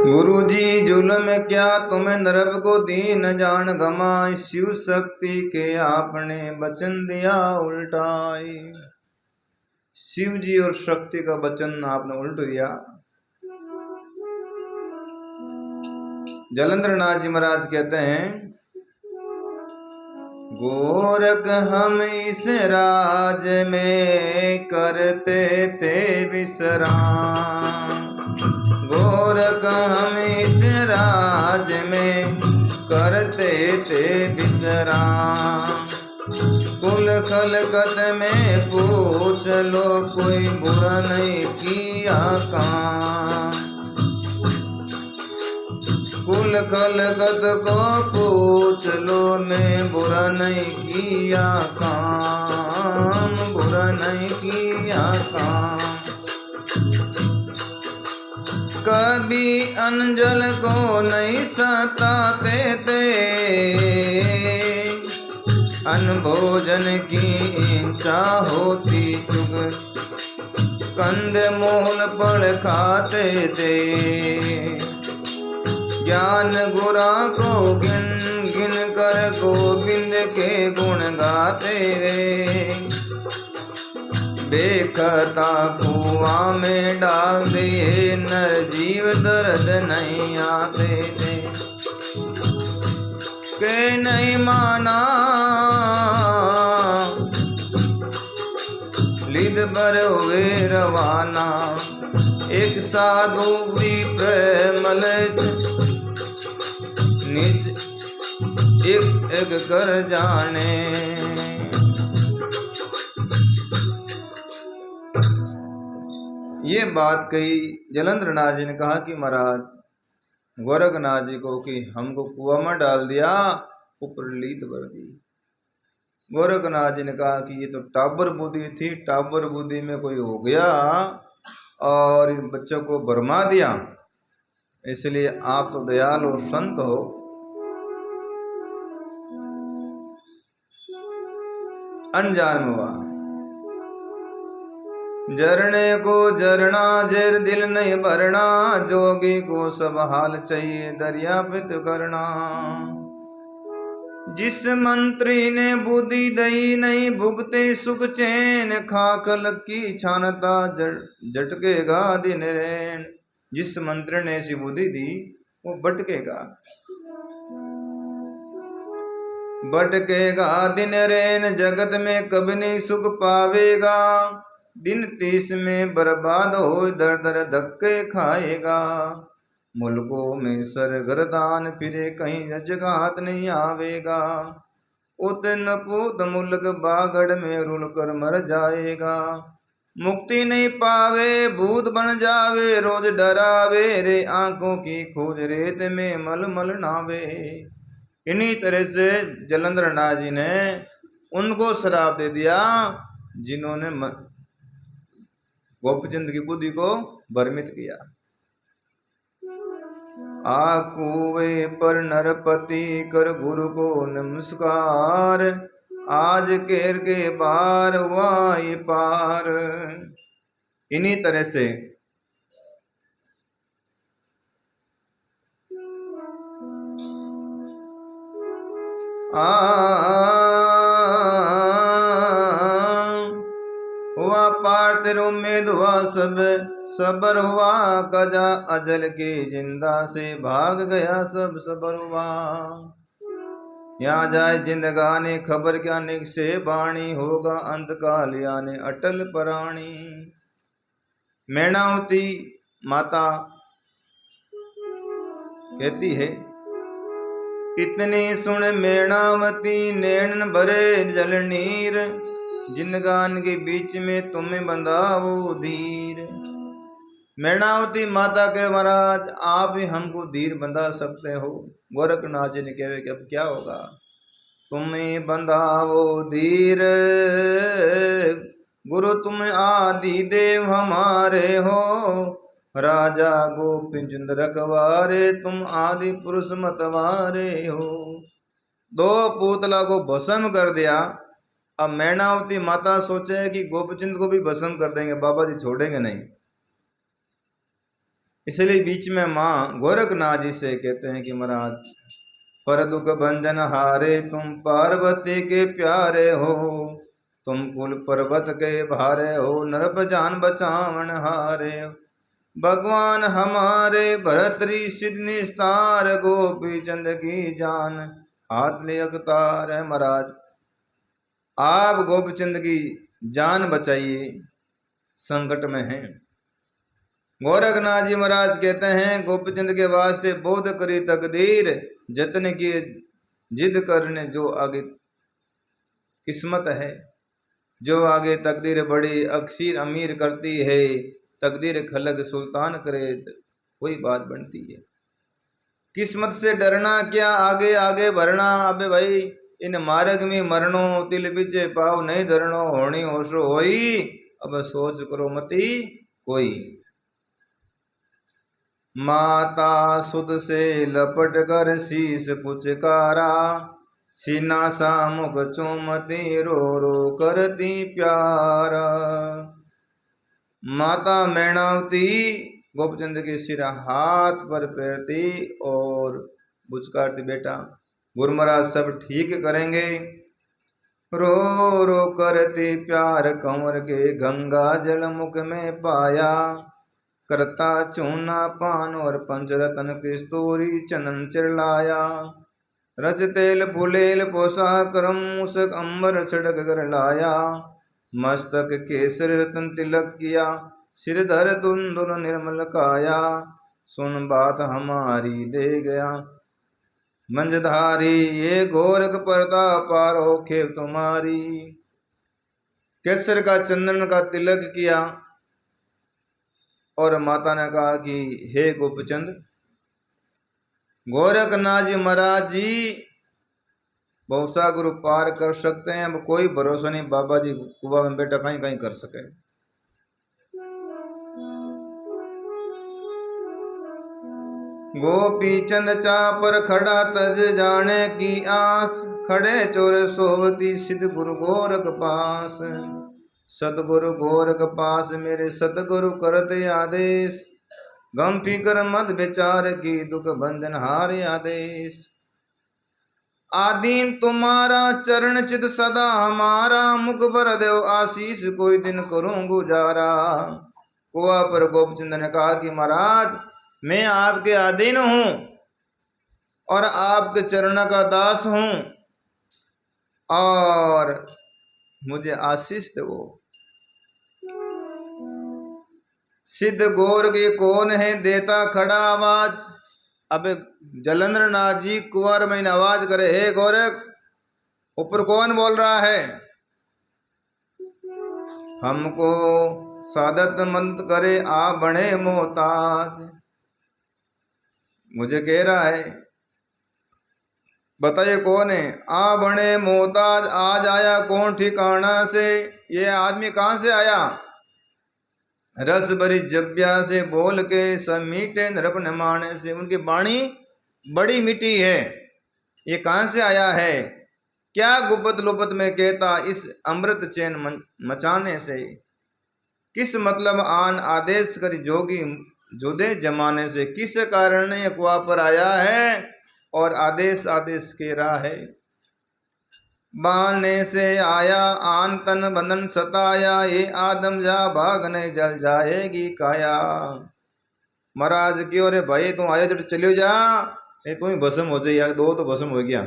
गुरु जी जुल्म क्या तुम्हें नरब को दीन जान गमा, शिव शक्ति के आपने वचन दिया उल्टाई। शिव जी और शक्ति का वचन आपने उल्ट दिया। जलंधर नाथ जी महाराज कहते हैं, गोरख हम इस राज में करते थे विश्राम, गोरख हम इस राज में करते थे विश्राम। कुल खलकत में पूछ लो कोई बुरा नहीं किया काम, कुल खलकत को पूछ लो मैं बुरा नहीं किया काम, बुरा नहीं किया काम। कभी अंजल को नहीं सताते थे, अनभोजन की इच्छा होती चुग कंदमूल पड़ खाते थे। ज्ञान गुरा को गिन गिन कर गोविंद के गुण गाते रे, देखता कुआं में डाल दिए नर जीव दर्द नहीं आते थे। के नहीं माना लिद पर हुए रवाना, एक साधु भी प्रेमल निज एक एक कर जाने। ये बात कही जलंधर नाथ जी ने कहा कि महाराज गोरखनाथ जी को कि हमको कुआं में डाल दिया, ऊपर लीद भर दी। गोरखनाथ जी ने कहा कि ये तो टाबर बुद्धि थी, टाबर बुद्धि में कोई हो गया और इन बच्चों को भरमा दिया, इसलिए आप तो दयाल और संत हो। अनजान में हुआ जरने को जरना जेर दिल नहीं भरना, जोगी को सब हाल चाहिए दरिया पित करना। जिस मंत्री ने बुद्धि दई नहीं भुगते सुख चैन, खाकल की छानता झटकेगा दिन रैन। जिस मंत्री ने ऐसी बुद्धि दी वो भटकेगा, भटकेगा दिन रैन। जगत में कभी नहीं सुख पावेगा, दिन 30 में बर्बाद हो दर दर धक्के खाएगा। मुल्कों में सरगर्दान फिरे कहीं जगहात नहीं आवेगा, उत नपूत मुल्क बागड़ में रुल कर मर जाएगा। मुक्ति नहीं पावे भूत बन जावे, रोज डरावे रे आंखों की खोज रेत में मल मल नावे। इन्हीं तरह से जलंधर नाथ जी ने उनको श्राप दे दिया जिन्होंने गोपचंद की बुद्धि को भ्रमित किया। आकुए पर नरपति कर गुरु को नमस्कार, आज केर के बार वाई पार। इन्हीं तरह से हुआ पार तेरो में हुआ सब सबर हुआ, कजा अजल के जिंदा से भाग गया सब सबर हुआ। यहाँ जाए जिंदगानी खबर क्या निक से बाणी, होगा अंत काल यानी अटल प्राणी। मैनावती माता कहती है, इतनी सुन मैनावती नैन भरे जल नीर, जिंदगान के बीच में तुम्हें बंधा वो धीर। मैनावती माता के महाराज आप ही हमको धीर बंधा सकते हो। गोरखनाथ जी ने कहे कि अब क्या होगा, तुम्हें बंधा वो धीर, गुरु तुम आदि देव हमारे हो, राजा गोपिन चंद रखवारे तुम आदि पुरुष मतवारे हो। 2 पूतला को भस्म कर दिया। अब मैनावती माता सोचे कि गोपचंद को भी भस्म कर देंगे, बाबा जी छोड़ेंगे नहीं। इसलिए बीच में माँ गोरखनाथ जी से कहते हैं कि महाराज पर दुख भंजन हारे तुम पार्वती के प्यारे हो, तुम कुल पर्वत के भारे हो, नरप जान बचावन हारे। भगवान हमारे भरतरी सिद्ध निस्तार, गोपी चंद की जान हाथ ले अवतार है। महाराज आप गोपीचंद की जान बचाइए, संकट में हैं। गोरखनाथ जी महाराज कहते हैं गोपीचंद के वास्ते बोध करी तकदीर, जतन की जिद करने जो आगे किस्मत है, जो आगे तकदीर बड़ी अक्सीर अमीर करती है, तकदीर खलग सुल्तान करे कोई बात बनती है। किस्मत से डरना क्या, आगे आगे भरना। अबे भाई इन मार्ग में मरनो, तिल बीजे पाव नहीं धरनो, होनी होशो होई, अब सोच करो मती कोई। माता सुध से लपट कर शीस पुचकारा, सीना सा मुख चूमती रो रो करती प्यारा। माता मैणावती गोपचंद के सिर हाथ पर फेरती और बुचकारती, बेटा गुरमराज सब ठीक करेंगे। रो रो करती प्यार कंवर के, गंगा जल मुख में पाया, करता चूना पान और पंचरतन कस्तूरी चंदन चिरलाया। रच तेल फुलेल पोसा करम मूसक अंबर सड़क कर लाया, मस्तक केसर रतन तिलक किया, सिर धर धुंधुर निर्मल काया। सुन बात हमारी दे गया मंझधारी, ये गोरख पर्दा पार हो खेप तुम्हारी। केसर का चंदन का तिलक किया और माता ने कहा कि हे गोपचंद, गोरखनाथ जी महाराज जी बहुसा गुरु पार कर सकते हैं, अब कोई भरोसा नहीं बाबा जी कुआ में बेटा कहीं कहीं कर सके। गोपी चंद चापर खड़ा तज जाने की आस, खड़े चोर सोवती सिद्ध गुरु गोरख पास। सतगुरु गोरख पास मेरे सतगुरु करते आदेश, गम फिकर मत विचार की दुख बंधन हारे आदेश। आदीन तुम्हारा चरण चित सदा हमारा, मुख पर देव आशीष कोई दिन करूं गुजारा। कुआ पर गोपचंद ने कहा कि महाराज मैं आपके अधीन हूं और आपके चरण का दास हूं, और मुझे आशीष दो। सिद्ध गोर के कौन है देता खड़ा आवाज। अब जलंधर नाथ जी कुंवर में आवाज करे, हे गोरख ऊपर कौन बोल रहा है, हमको सादत मंत करे आ बने मोहताज। मुझे कह रहा है बताइए कौन है। आ बने मोहताज, आज आया कौन ठिकाना से, ये आदमी कहां से आया। रस भरी जब्या से बोल के सब मीठे नरपन माने से, उनकी वाणी बड़ी मीठी है, ये कहां से आया है। क्या गुप्त लुपत में कहता इस अमृत चैन मचाने से, किस मतलब आन आदेश करी जोगी जुदे जमाने से। किस कारण ये कुआ पर आया है और आदेश आदेश के रहा है। बाने से आया आन तन बंधन सताया, ये आदम जा भागने जल जाएगी काया। महाराज की अरे भाई तुम आयो जब चलियो जा, ये तुम ही भस्म हो जाए, दो तो भस्म हो गया।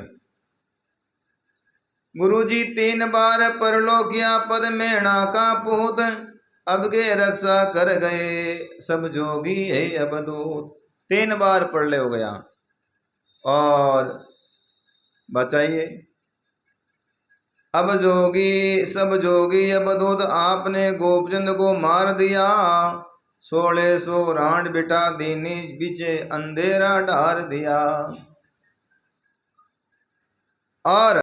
गुरुजी 3 बार परलोकिया पद मेणा का पूत, अब के रक्षा कर गए सब जोगी है अवधूत। 3 बार परलय हो गया और बचाइए अब जोगी सब जोगी अवधूत, आपने गोपचंद को मार दिया। 1600 रांड बिठा दीनी बीचे अंधेरा ढार दिया। और